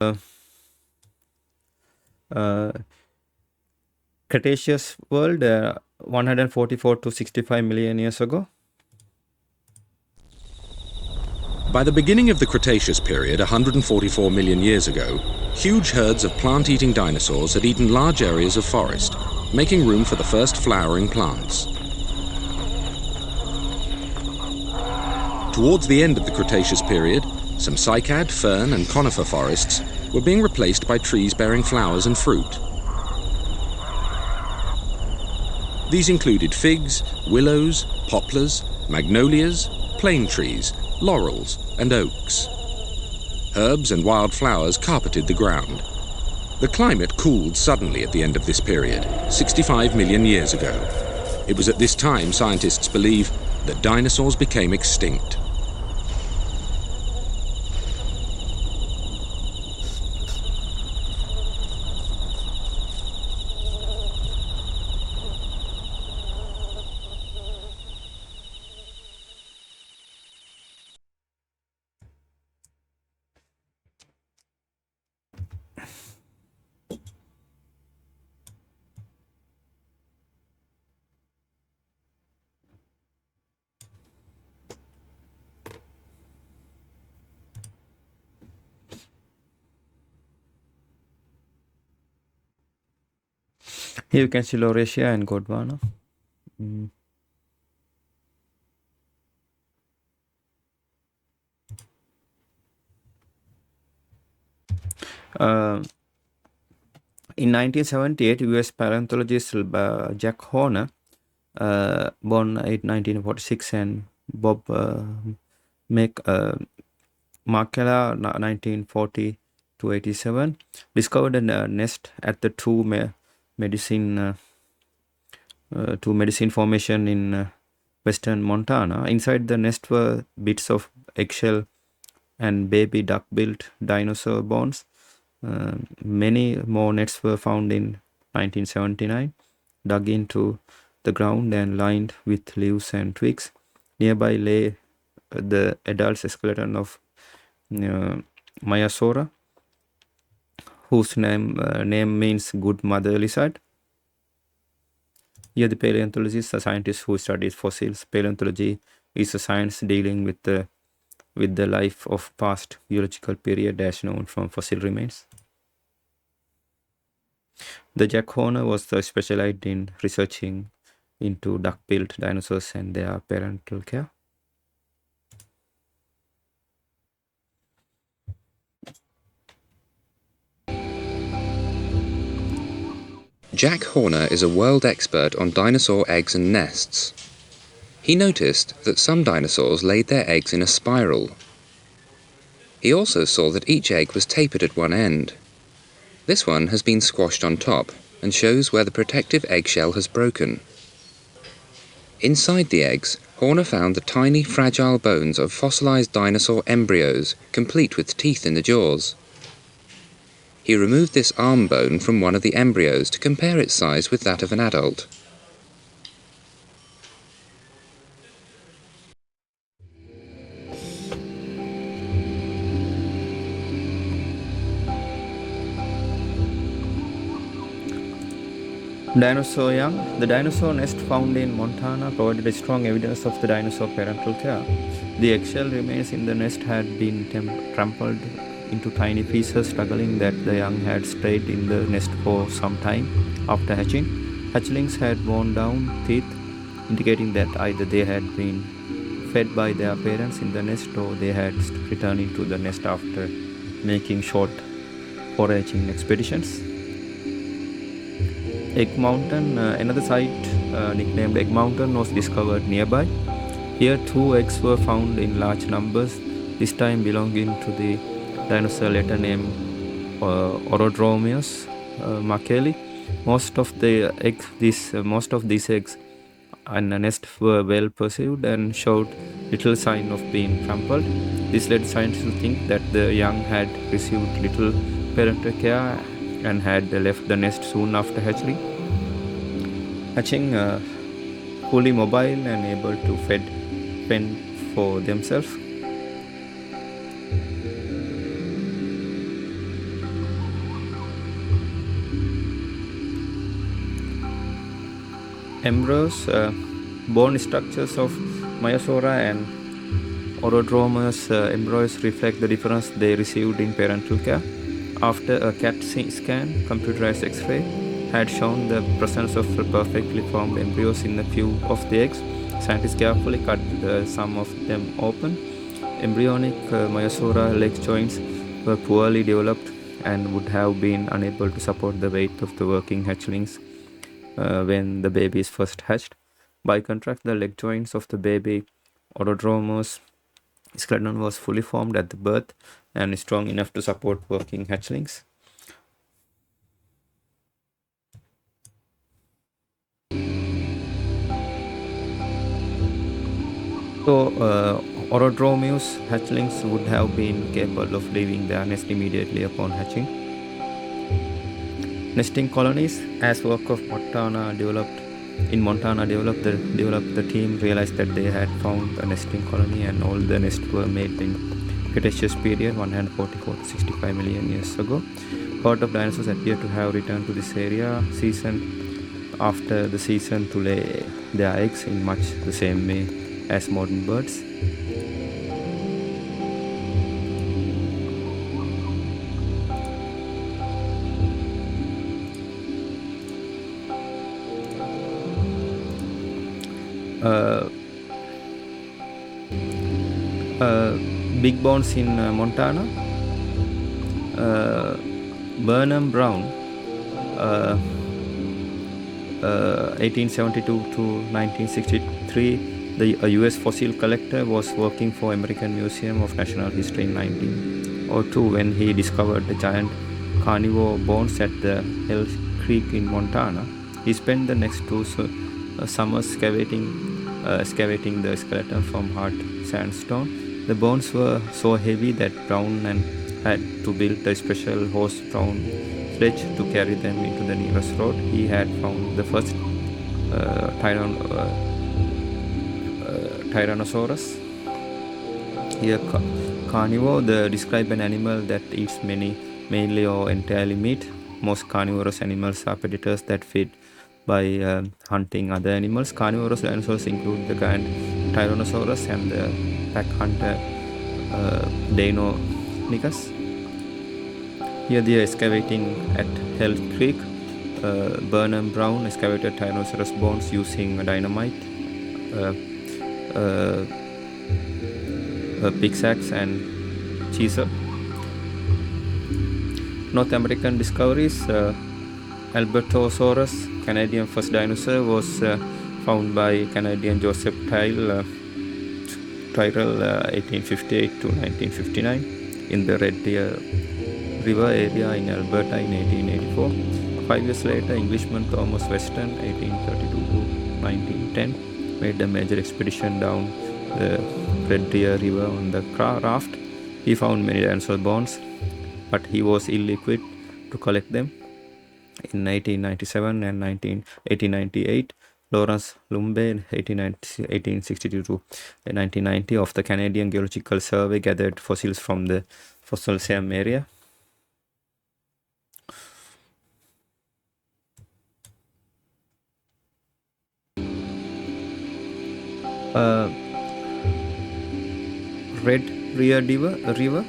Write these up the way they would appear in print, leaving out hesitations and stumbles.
uh, Cretaceous World, 144 to 65 million years ago. By the beginning of the Cretaceous period, 144 million years ago, huge herds of plant-eating dinosaurs had eaten large areas of forest, making room for the first flowering plants. Towards the end of the Cretaceous period, some cycad, fern and conifer forests were being replaced by trees bearing flowers and fruit. These included figs, willows, poplars, magnolias, plane trees, laurels and oaks. Herbs and wild flowers carpeted the ground. The climate cooled suddenly at the end of this period, 65 million years ago. It was at this time scientists believe that dinosaurs became extinct. Here you can see Laurasia and Gondwana. In 1978, US paleontologist Jack Horner, born in 1946, and Bob Markella, 1940 to 87, discovered a nest at the two medicine formation in western Montana. Inside the nest were bits of eggshell and baby duck-billed dinosaur bones. Many more nests were found in 1979, dug into the ground and lined with leaves and twigs. Nearby lay the adult skeleton of Maiasaura, whose name means good mother lizard. Here the paleontologist, a scientist who studies fossils. Paleontology is a science dealing with the life of past geological period as known from fossil remains. The Jack Horner was specialized in researching into duck-billed dinosaurs and their parental care. Jack Horner is a world expert on dinosaur eggs and nests. He noticed that some dinosaurs laid their eggs in a spiral. He also saw that each egg was tapered at one end. This one has been squashed on top and shows where the protective eggshell has broken. Inside the eggs, Horner found the tiny, fragile bones of fossilized dinosaur embryos, complete with teeth in the jaws. He removed this arm bone from one of the embryos to compare its size with that of an adult. Dinosaur young. The dinosaur nest found in Montana provided strong evidence of the dinosaur parental care. The eggshell remains in the nest had been trampled into tiny pieces, struggling that the young had stayed in the nest for some time after hatching. Hatchlings had worn down teeth, indicating that either they had been fed by their parents in the nest or they had returned to the nest after making short foraging expeditions. Egg Mountain, another site nicknamed Egg Mountain, was discovered nearby. Here 2 eggs were found in large numbers, this time belonging to the dinosaur later named Orodromius makeli. Most of these eggs and the nest were well perceived and showed little sign of being trampled. This led scientists to think that the young had received little parental care and had left the nest soon after hatching, fully mobile and able to fend for themselves. embryos, bone structures of Myosaura and Orodromous embryos reflect the difference they received in parental care. After a CAT scan, computerized X-ray had shown the presence of perfectly formed embryos in a few of the eggs. Scientists carefully cut some of them open. Embryonic Myosaura leg joints were poorly developed and would have been unable to support the weight of the working hatchlings when the baby is first hatched. By contrast, the leg joints of the baby Orodromous skeleton was fully formed at the birth and strong enough to support working hatchlings. So, Orodromeus hatchlings would have been capable of leaving their nest immediately upon hatching. Nesting colonies, as work of Montana developed, the team realized that they had found a nesting colony, and all the nests were made in Cretaceous period, 144 to 65 million years ago. Herd of dinosaurs appear to have returned to this area after the season to lay their eggs in much the same way as modern birds. Big bones in Montana. Burnham Brown, 1872 to 1963, a US fossil collector, was working for American Museum of Natural History in 1902 when he discovered the giant carnivore bones at the Hell Creek in Montana. He spent the next two summers excavating the skeleton from hard sandstone. The bones were so heavy that Brown had to build a special horse-drawn sledge to carry them into the nearest road. He had found the first Tyrannosaurus. Here, carnivore describe an animal that eats mainly or entirely meat. Most carnivorous animals are predators that feed by hunting other animals. Carnivorous dinosaurs include the giant Tyrannosaurus and the pack hunter Deinonychus. Here they are excavating at Hell Creek. Burnham Brown excavated Tyrannosaurus bones using dynamite, pickaxe and chisel. North American discoveries. Albertosaurus, Canadian first dinosaur, was found by Canadian Joseph Tyrrell 1858 to 1959 in the Red Deer River area in Alberta in 1884. 5 years later, Englishman Thomas Weston, 1832 to 1910, made a major expedition down the Red Deer River on the raft. He found many dinosaur bones, but he was ill-equipped to collect them. In 1897 and 1898, Lawrence Lumbe, 1862 to 1990, of the Canadian Geological Survey gathered fossils from the Fossilseum area. Red Deer River.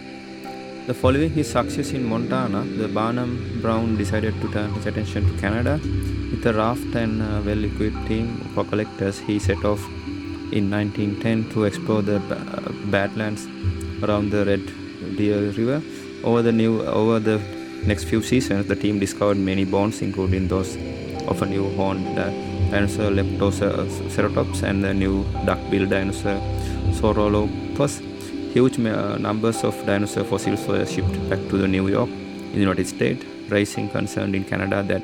The following his success in Montana, the Burnham Brown decided to turn his attention to Canada. With a raft and a well-equipped team for collectors, he set off in 1910 to explore the badlands around the Red Deer River. Over the next few seasons, the team discovered many bones, including those of a new horned dinosaur Leptoceratops and the new duck-billed dinosaur Saurolophus. Huge numbers of dinosaur fossils were shipped back to New York in the United States, raising concern in Canada that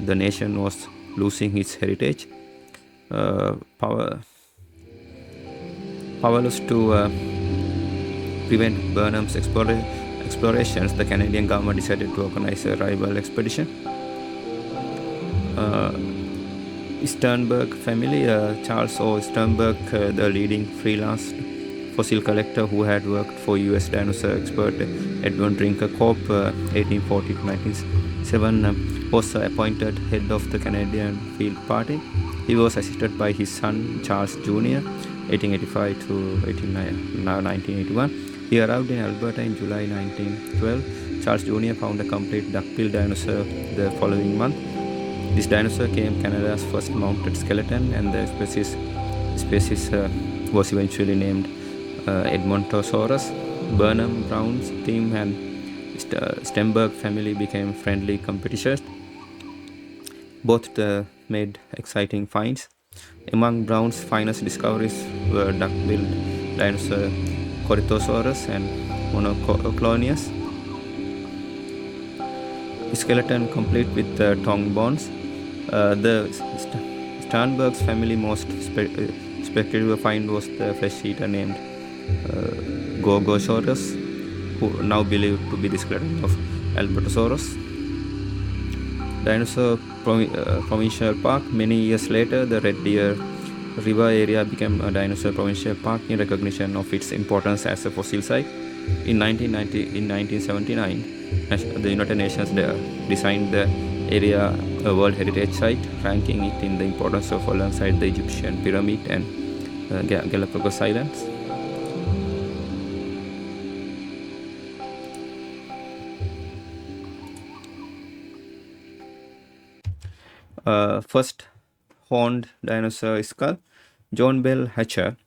the nation was losing its heritage. Powerless to prevent Burnham's explorations, the Canadian government decided to organize a rival expedition. Sternberg family, Charles O. Sternberg, the leading freelance fossil collector who had worked for US dinosaur expert Edward Drinker Corp. 1840 to 1907, was appointed head of the Canadian Field Party. He was assisted by his son Charles Jr. 1885 to 1981. He arrived in Alberta in July 1912. Charles Jr. found a complete duck-billed dinosaur the following month. This dinosaur became Canada's first mounted skeleton, and the species was eventually named Edmontosaurus. Burnham Brown's team and Stenberg family became friendly competitors. Both made exciting finds. Among Brown's finest discoveries were duck-billed dinosaur Cretaceous and monoclonius skeleton complete with tongue bones. The Sternberg's family most spectacular find was the flesh eater named Gorgosaurus, who now believed to be the skeleton of Albertosaurus. Dinosaur Provincial Park. Many years later, the Red Deer River area became a dinosaur provincial park in recognition of its importance as a fossil site. In 1979, the United Nations designed the area a World Heritage Site, ranking it in the importance of alongside the Egyptian pyramid and Galapagos Islands. First horned dinosaur skull. John Bell Hatcher,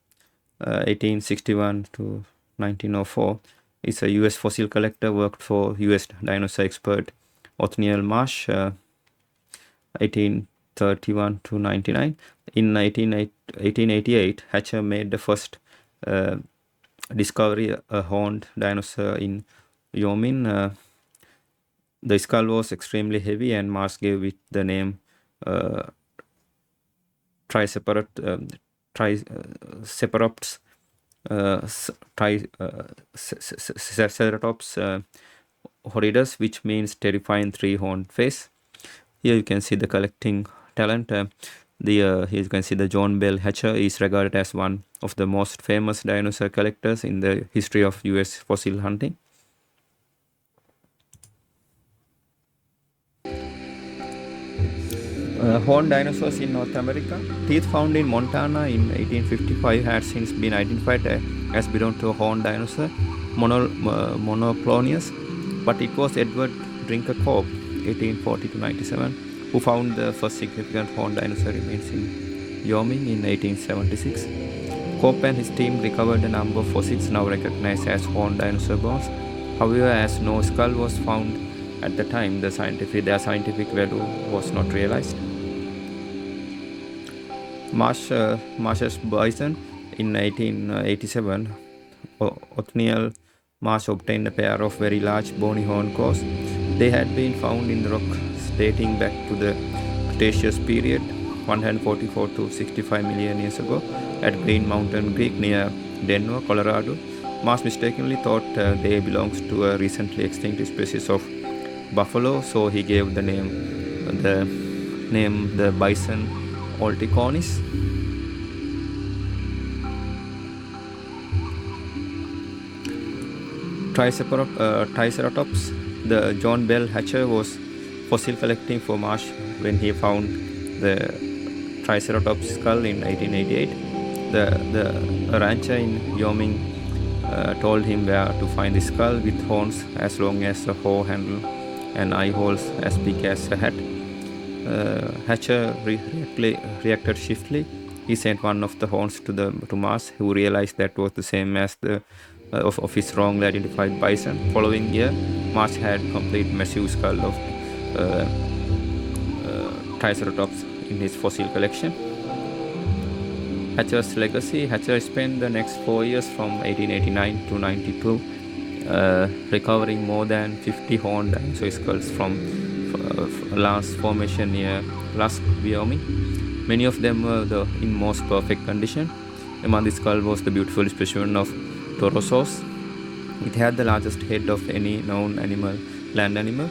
1861 to 1904, is a U.S. fossil collector, worked for U.S. dinosaur expert Othniel Marsh, 1831 to 99. In 1888, Hatcher made the first discovery, a horned dinosaur in Wyoming. The skull was extremely heavy, and Marsh gave it the name Triceratops horridus, which means terrifying three-horned face. Here you can see the collecting talent. Here you can see the John Bell Hatcher is regarded as one of the most famous dinosaur collectors in the history of US fossil hunting. Horned dinosaurs in North America. Teeth found in Montana in 1855 had since been identified as belonging to a horned dinosaur, monoclonius, but it was Edward Drinker Cope, 1840 to 97, who found the first significant horned dinosaur remains in Wyoming in 1876. Cope and his team recovered a number of fossils now recognized as horned dinosaur bones. However, as no skull was found at the time, their scientific value was not realized. Marsh's bison. In 1887, Othniel Marsh obtained a pair of very large bony horn claws. They had been found in rocks dating back to the Cretaceous period, 144 to 65 million years ago, at Green Mountain Creek near Denver, Colorado. Marsh mistakenly thought they belonged to a recently extinct species of buffalo, so he gave the name the bison alticornis. Triceratops. The John Bell Hatcher was fossil collecting for Marsh when he found the Triceratops skull in 1888. The rancher in Wyoming told him where to find the skull with horns as long as a hoe handle and eye holes as big as a hat. Hatcher reacted swiftly. He sent one of the horns to Marsh, who realized that was the same as the of his wrongly identified bison. Following year, Marsh had complete massive skull of Triceratops in his fossil collection. Hatcher's legacy. Hatcher spent the next 4 years from 1889 to 92 recovering more than 50 horned dinosaur skulls from last formation near Lusk, Wyoming. Many of them were in most perfect condition. Among the skull was the beautiful specimen of Torosaurus. It had the largest head of any known land animal.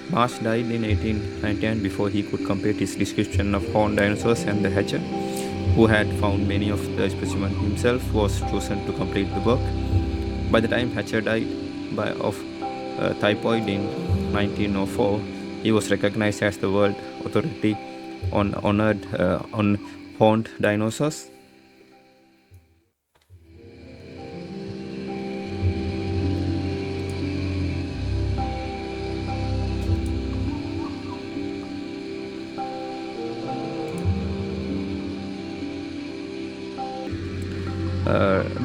Marsh died in 1899 before he could complete his description of horned dinosaurs, and the Hatcher, who had found many of the specimens himself, was chosen to complete the work. By the time Hatcher died of typhoid in 1904, he was recognized as the world authority on horned dinosaurs.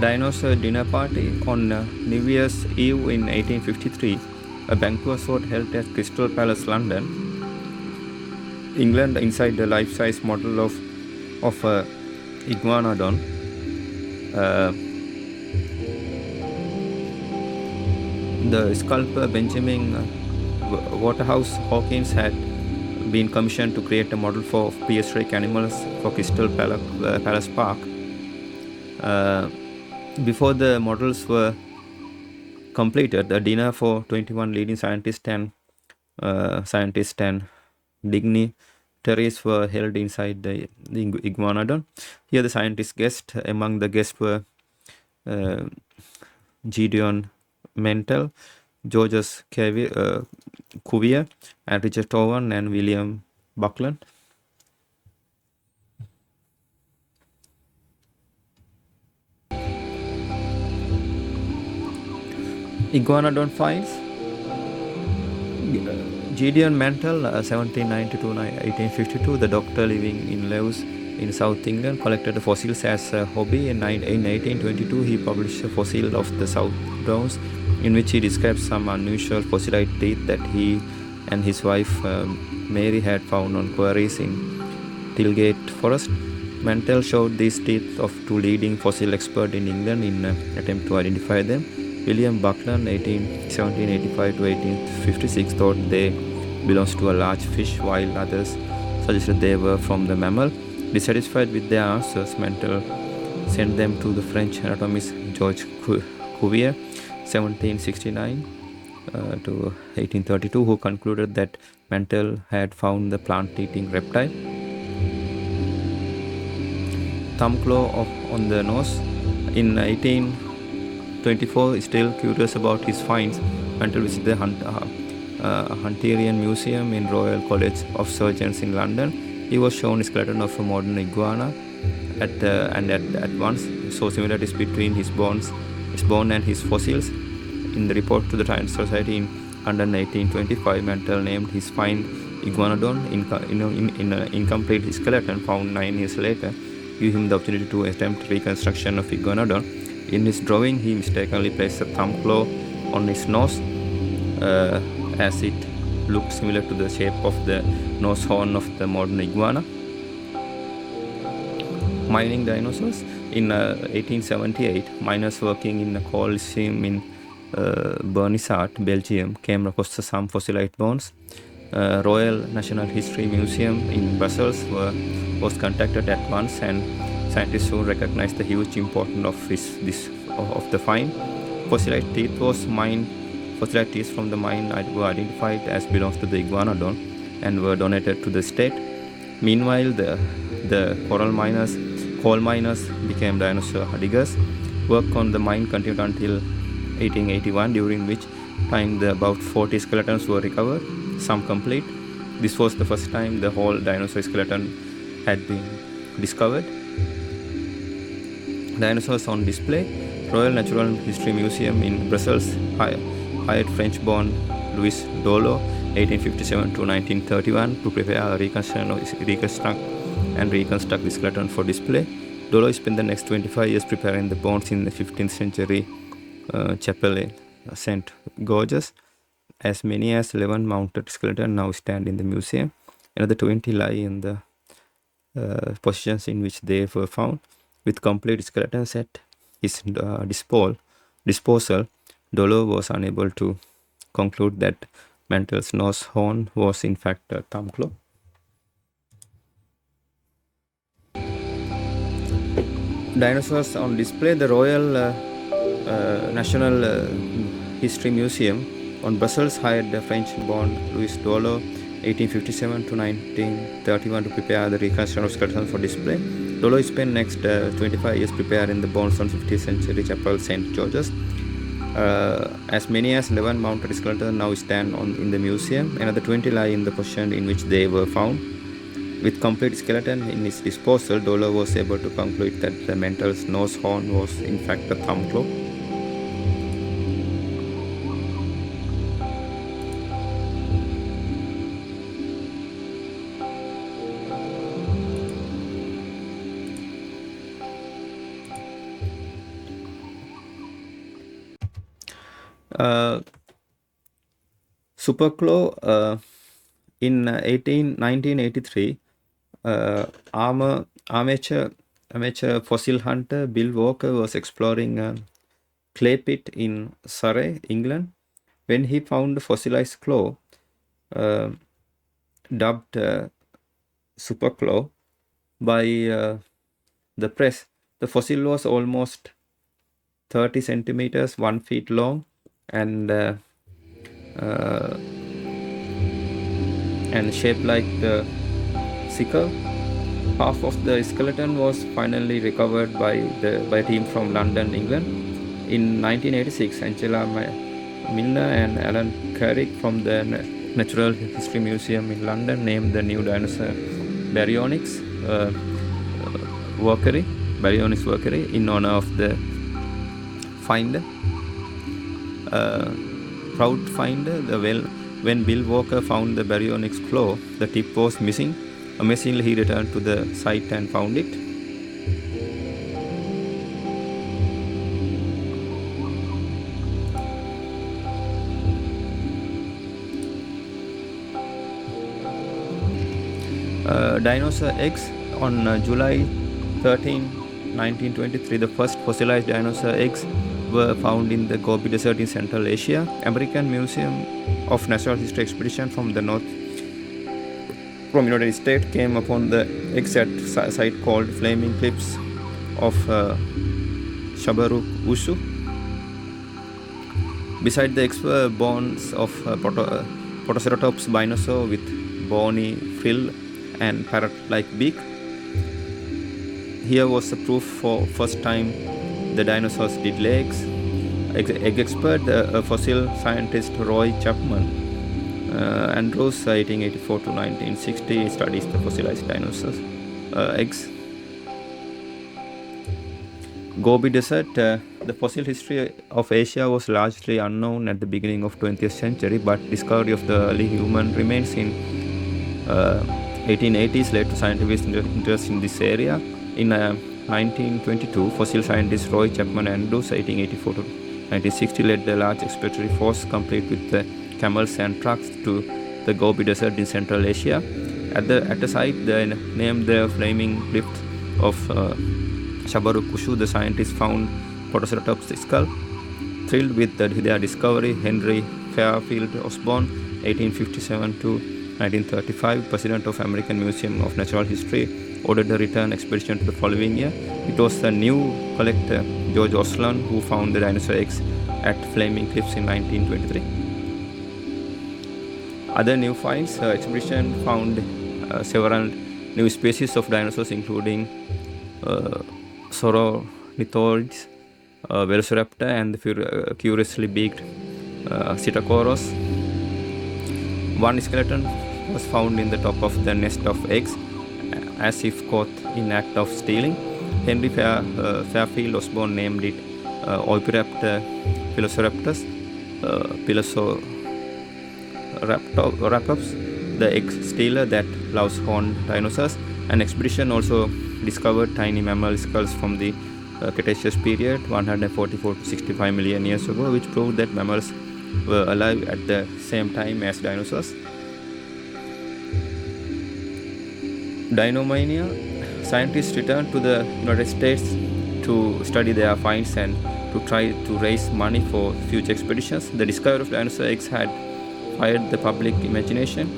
Dinosaur dinner party on New Year's Eve in 1853. A banquet was held at Crystal Palace, London, England, inside the life-size model of iguanodon. The sculptor Benjamin Waterhouse Hawkins had been commissioned to create a model for prehistoric animals for Crystal Palace Park. Before the models were completed, a dinner for 21 leading scientists and dignitaries were held inside the iguanodon. Here, the scientists guest among the guests were Gideon Mentel, Georges Cuvier, and Richard Owen and William Buckland. Iguanodon finds. Gideon Mantel, 1792-1852, the doctor living in Lewes in South England, collected fossils as a hobby. In 1822, he published a fossil of the South Downs, in which he described some unusual fossilized teeth that he and his wife Mary had found on quarries in Tilgate Forest. Mantel showed these teeth of two leading fossil experts in England in an attempt to identify them. William Buckland, 1785-1856, thought they belonged to a large fish, while others suggested they were from the mammal. Dissatisfied with their answers, Mantel sent them to the French anatomist Georges Cuvier, 1769-1832, who concluded that Mantel had found the plant-eating reptile. Thumb claw on the nose. In 1824, still curious about his finds, Mantel visited the Hunterian Museum in Royal College of Surgeons in London. He was shown a skeleton of a modern iguana, and at once saw similarities between his bone and his fossils. In the report to the Science Society in London 1825, Mantel named his find iguanodon. In an incomplete skeleton found 9 years later, gave him the opportunity to attempt reconstruction of iguanodon. In his drawing, he mistakenly placed a thumb claw on his nose, as it looked similar to the shape of the nose horn of the modern iguana. Mining dinosaurs. In 1878, miners working in a coal seam in Bernissart, Belgium, came across some fossilized bones. Royal National History Museum in Brussels was contacted at once, and scientists soon recognized the huge importance of the find. Fossilized teeth from the mine were identified as belongs to the iguanodon and were donated to the state. Meanwhile, the coal miners became dinosaur diggers. Work on the mine continued until 1881, during which time about 40 skeletons were recovered, some complete. This was the first time the whole dinosaur skeleton had been discovered. Dinosaurs on display. Royal Natural History Museum in Brussels hired French-born Louis Dolo, 1857-1931, to prepare a reconstruct the skeleton for display. Dolo spent the next 25 years preparing the bones in the 15th century chapel in St. George's. As many as 11 mounted skeletons now stand in the museum. Another 20 lie in the positions in which they were found. With complete skeletons at his disposal, Dolo was unable to conclude that Mantel's nose horn was in fact a thumb claw. Dinosaurs on display. The Royal National History Museum on Brussels hired the French-born Louis Dolo, 1857-1931, to prepare the reconstruction of skeletons for display. Dolo spent next 25 years preparing the bones on 15th century chapel St. George's. As many as 11 mounted skeletons now stand in the museum. Another 20 lie in the position in which they were found. With complete skeleton in his disposal, Dollar was able to conclude that the mental's nose horn was in fact a thumb claw. Superclaw in 1983, amateur fossil hunter Bill Walker was exploring a clay pit in Surrey, England, when he found a fossilized claw uh, dubbed Superclaw by the press. The fossil was almost 30 centimeters, 1 feet long, and shaped like the sickle. Half of the skeleton was finally recovered by a team from London, England. In 1986, Angela Milner and Alan Carrick from the Natural History Museum in London named the new dinosaur Baryonyx workery in honor of the finder. Proud finder, when Bill Walker found the Baryonyx claw, the tip was missing. Amazingly, he returned to the site and found it. Dinosaur eggs on July 13, 1923, the first fossilized dinosaur eggs were found in the Gobi Desert in Central Asia. American Museum of Natural History expedition from the United States came upon the eggs at a site called Flaming Cliffs of Shabaruk Ushu. Beside the eggs were bones of Protoceratops binosaur with bony frill and parrot-like beak. Here was the proof for first time the dinosaurs did lay eggs. Egg expert, fossil scientist Roy Chapman Andrews, 1884 to 1960, studies the fossilized dinosaurs eggs. Gobi Desert. The fossil history of Asia was largely unknown at the beginning of 20th century, but discovery of the early human remains in 1880s led to scientific interest in this area. In 1922, fossil scientist Roy Chapman Andrews, 1884 to 1960, led the large expeditionary force complete with the camels and trucks to the Gobi Desert in Central Asia. At the site, they named the Flaming Cliffs of Shabaruk Ushu. The scientists found Protoceratops skull. Thrilled with their discovery, Henry Fairfield Osborn, 1857 to 1935, president of American Museum of Natural History, ordered a return expedition to the following year. It was the new collector, George Osland, who found the dinosaur eggs at Flaming Cliffs in 1923. Other new finds, expedition found several new species of dinosaurs, including Sauronithorids, Velociraptor, and the curiously beaked Psittacosaurus. One skeleton was found in the top of the nest of eggs, as if caught in act of stealing. Henry Fairfield Osborn named it Oviraptor Velociraptus, Pilosiraptors, the egg stealer that loves horned dinosaurs. An expedition also discovered tiny mammal skulls from the Cretaceous period, 144 to 65 million years ago, which proved that mammals were alive at the same time as dinosaurs. Dinomania. Scientists returned to the United States to study their finds and to try to raise money for future expeditions. The discovery of dinosaur eggs had fired the public imagination.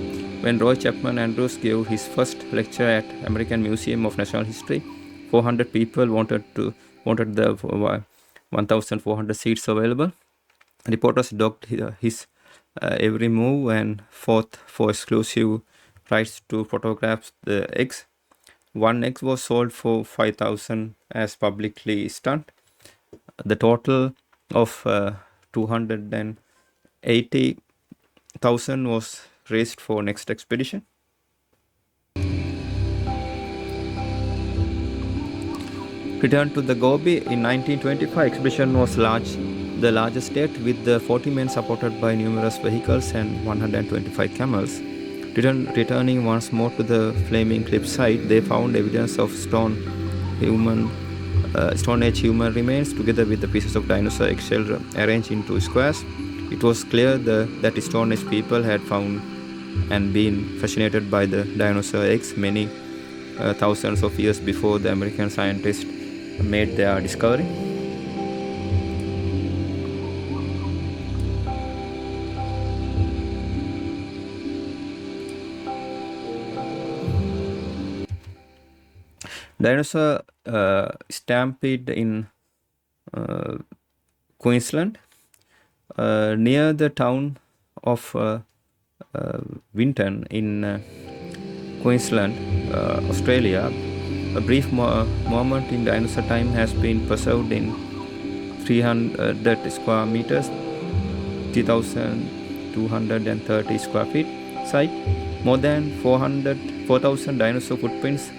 When Roy Chapman Andrews gave his first lecture at American Museum of Natural History, 400 people wanted the 1,400 seats available. Reporters dogged his every move and fought for exclusive rights to photograph the eggs. One egg was sold for 5,000 as publicly stunt. The total of 280,000 was raised for next expedition. Returned to the Gobi in 1925, expedition was the largest yet, with the 40 men supported by numerous vehicles and 125 camels. Returning once more to the flaming cliff site, they found evidence of Stone Age human remains together with the pieces of dinosaur eggshell arranged into squares. It was clear that Stone Age people had found and been fascinated by the dinosaur eggs many thousands of years before the American scientists made their discovery. Dinosaur stampede in Queensland, near the town of Winton in Queensland, Australia. A brief moment in dinosaur time has been preserved in 300 square meters, 3,230 square feet site. More than 4,000 dinosaur footprints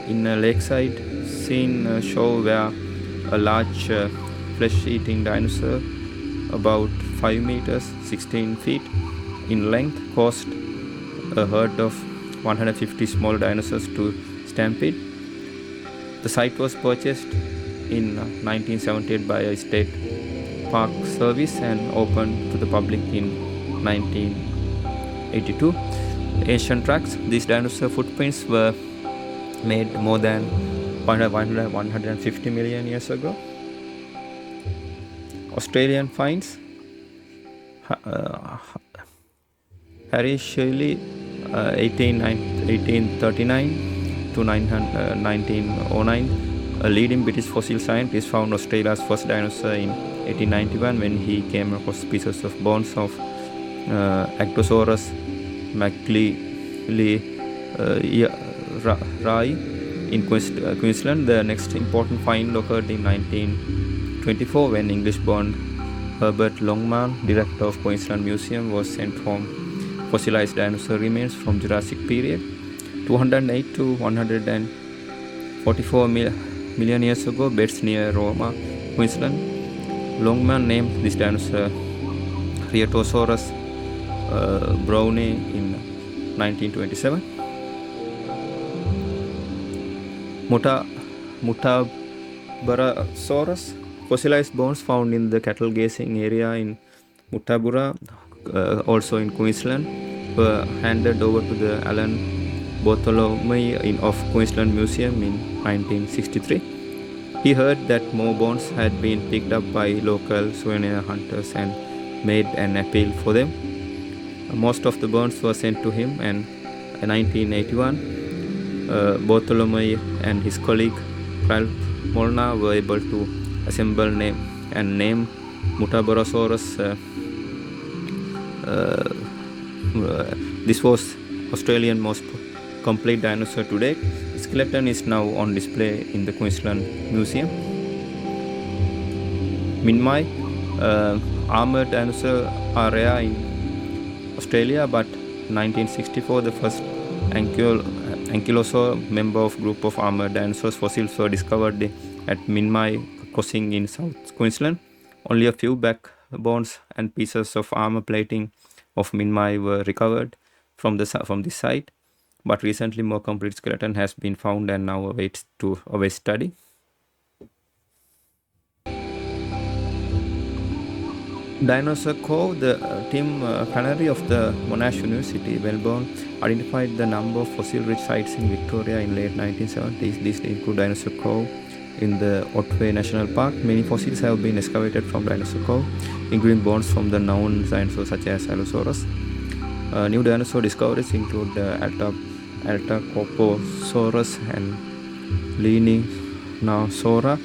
in a lakeside scene show where a large flesh-eating dinosaur about 5 meters 16 feet in length caused a herd of 150 small dinosaurs to stampede. The site was purchased in 1978 by a state park service and opened to the public in 1982. Ancient tracks, these dinosaur footprints were made more than 150 million years ago. Australian finds, Harry Shirley, 1839 to 1909, a leading British fossil scientist, found Australia's first dinosaur in 1891 when he came across pieces of bones of Actosaurus macleay in Queensland. The next important find occurred in 1924 when English-born Herbert Longman, director of Queensland Museum, was sent home fossilized dinosaur remains from Jurassic period 208 to 144 million years ago, beds near Roma, Queensland. Longman named this dinosaur Cretaceous brownie in 1927. Muttaburrasaurus, fossilized bones found in the cattle grazing area in Muttaburra, also in Queensland, were handed over to the Alan Bartholomew of Queensland Museum in 1963. He heard that more bones had been picked up by local souvenir hunters and made an appeal for them. Most of the bones were sent to him, and in 1981, Bartholomew and his colleague Ralph Molnar were able to assemble name Muttaburrasaurus. This was Australian most complete dinosaur to date. The skeleton is now on display in the Queensland Museum. Minmi, armored dinosaurs are rare in Australia, but 1964 the first ankylosaur member of group of armored dinosaurs fossils were discovered at Minmi Crossing in South Queensland. Only a few backbones and pieces of armor plating of Minmi were recovered from this site, but recently more complete skeleton has been found and now awaits study. Dinosaur Cove, the Tim Canary of the Monash University, Melbourne, identified the number of fossil-rich sites in Victoria in late 1970s. These include Dinosaur Cove in the Otway National Park. Many fossils have been excavated from Dinosaur Cove, including bones from the known dinosaurs such as Allosaurus. New dinosaur discoveries include Altacoposaurus and Leanissaura.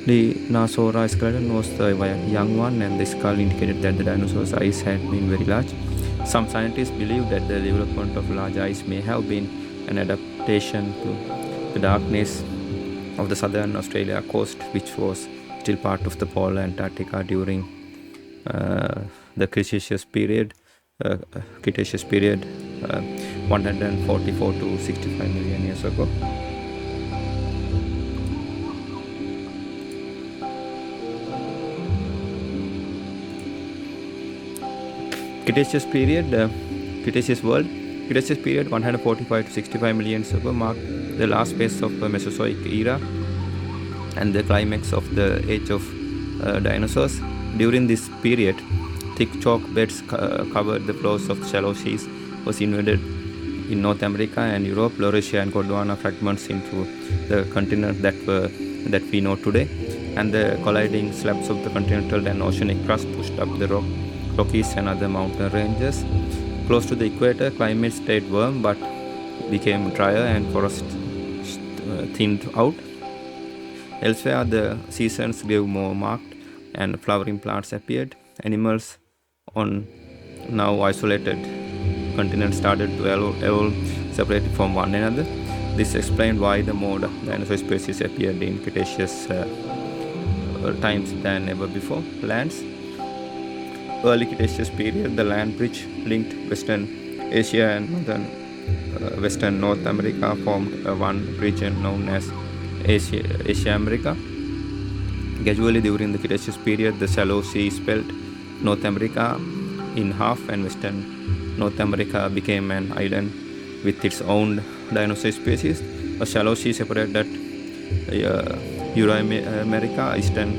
Leanissaura skeleton was the young one, and the skull indicated that the dinosaur's eyes had been very large. Some scientists believe that the development of large eyes may have been an adaptation to the darkness of the southern Australia coast, which was still part of the polar Antarctica during the Cretaceous period, 144 to 65 million years ago. Cretaceous period, Cretaceous world. Cretaceous period 145 to 65 million years ago marked the last phase of the Mesozoic era and the climax of the age of dinosaurs. During this period, thick chalk beds covered the floors of shallow seas. Was invaded in North America and Europe, Laurasia and Gondwana fragments into the continent that we know today, and the colliding slabs of the continental and oceanic crust pushed up the Rockies and other mountain ranges. Close to the equator, climate stayed warm but became drier and forests thinned out. Elsewhere, the seasons grew more marked and flowering plants appeared. Animals on now isolated continents started to evolve separated from one another. This explained why the more dinosaur species appeared in Cretaceous times than ever before. Lands. Early Cretaceous period, the land bridge linked Western Asia and Western North America formed one region known as Asia America. Gradually, during the Cretaceous period, the shallow sea split North America in half, and Western North America became an island with its own dinosaur species. A shallow sea separated Euro-America, Eastern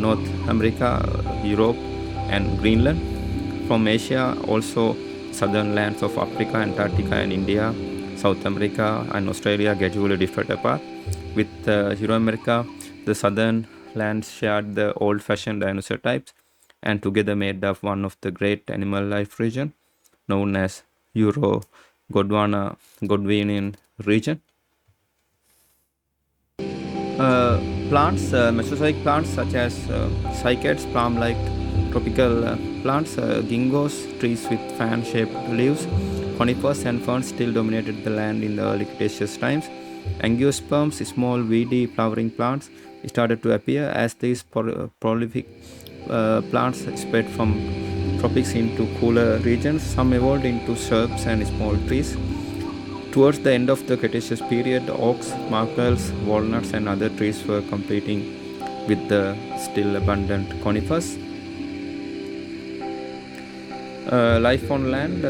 North America, Europe, and Greenland. From Asia, also southern lands of Africa, Antarctica, and India, South America, and Australia gradually drifted apart. With Euro-America, the southern lands shared the old-fashioned dinosaur types and together made up one of the great animal life region known as Euro-Gondwanian region. Plants, Mesozoic plants such as cycads, palm-like tropical plants, gingos, trees with fan-shaped leaves, conifers and ferns still dominated the land in the early Cretaceous times. Angiosperms, small weedy flowering plants, started to appear as these prolific plants spread from tropics into cooler regions. Some evolved into shrubs and small trees. Towards the end of the Cretaceous period, oaks, maples, walnuts, and other trees were competing with the still abundant conifers. Life on land,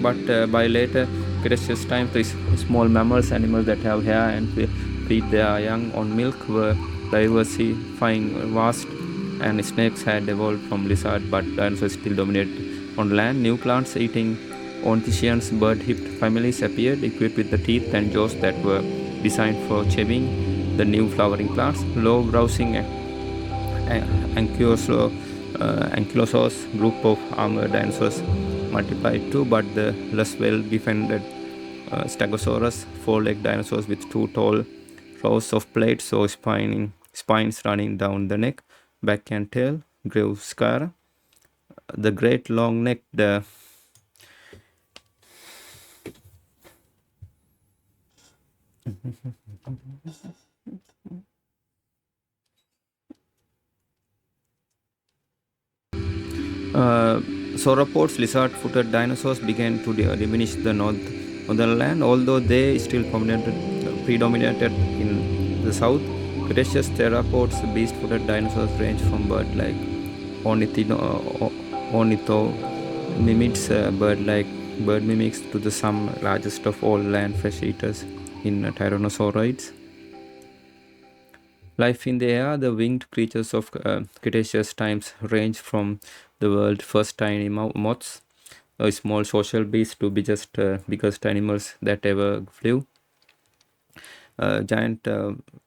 but by later Cretaceous time, these small mammals, animals that have hair and feed their young on milk, were diversifying vast, and snakes had evolved from lizard, but dinosaurs still dominated on land. New plants eating Ornithischians, bird-hipped families appeared, equipped with the teeth and jaws that were designed for chewing the new flowering plants. Low-browsing ankylosaurs group of armored dinosaurs multiplied too, but the less well-defended Stegosaurus, four-legged dinosaurs with two tall rows of plates or spines running down the neck, back and tail, grew scarce. The great long-necked sauropods, lizard-footed dinosaurs, began to diminish the northern land, although they still predominated in the south. Cretaceous theropods, beast-footed dinosaurs, range from bird like ornithomimids, bird mimics, to the some largest of all land flesh eaters in tyrannosauroids. Life in the air, the winged creatures of Cretaceous times range from the world's first tiny moths, a small social beast, to be just biggest animals that ever flew. Giant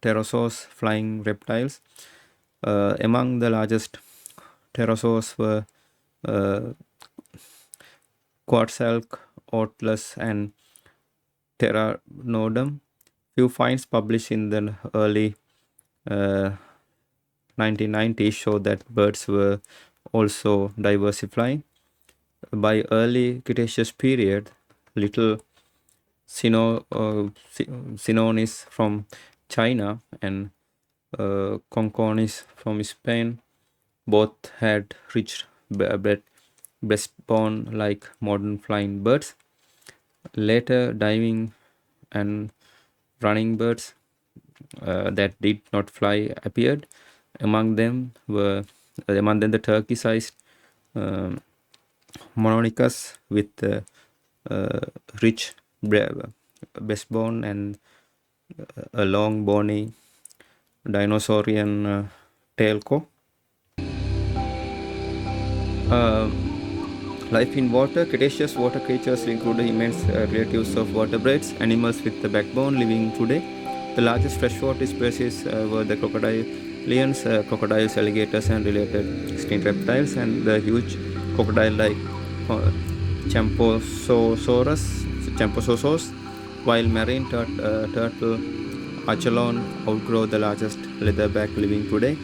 pterosaurs, flying reptiles. Among the largest pterosaurs were Quetzalcoatlus and Pteranodon. Few finds published in the early 1990s show that birds were also diversifying. By early Cretaceous period, little Cynonis from China and Concornis from Spain both had rich breastbone like modern flying birds. Later, diving and running birds that did not fly appeared. Among them the turkey-sized Mononicus with rich breastbone and a long bony dinosaurian tailco. Life in water. Cretaceous water creatures include immense relatives of vertebrates, animals with the backbone living today. The largest freshwater species were the crocodilians, crocodiles, alligators, and related extinct reptiles, and the huge crocodile-like Champsosaurus, while marine turtle Achelon outgrow the largest leatherback living today.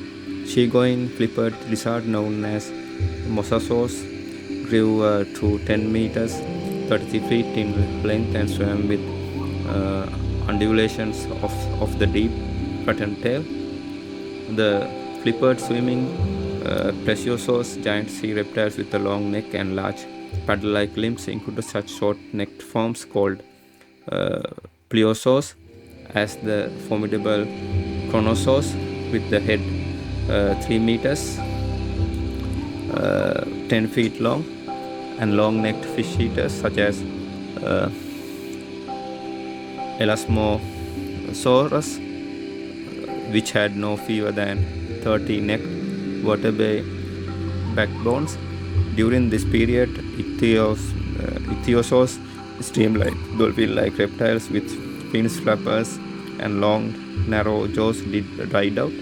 Seagoing flippered lizard known as Mosasaurus grew to 10 meters, 33 feet in length, and swam with undulations of the deep flattened tail. The flippered swimming plesiosaurs, giant sea reptiles with a long neck and large paddle-like limbs, include such short-necked forms called pliosaurs, as the formidable chronosaurs with the head 3 meters, 10 feet long, and long-necked fish eaters such as Elasmosaurus, which had no fewer than 30 necked vertebrate backbones. During this period, ichthyosaurs, streamlined dolphin-like reptiles with fins, flappers, and long, narrow jaws died out.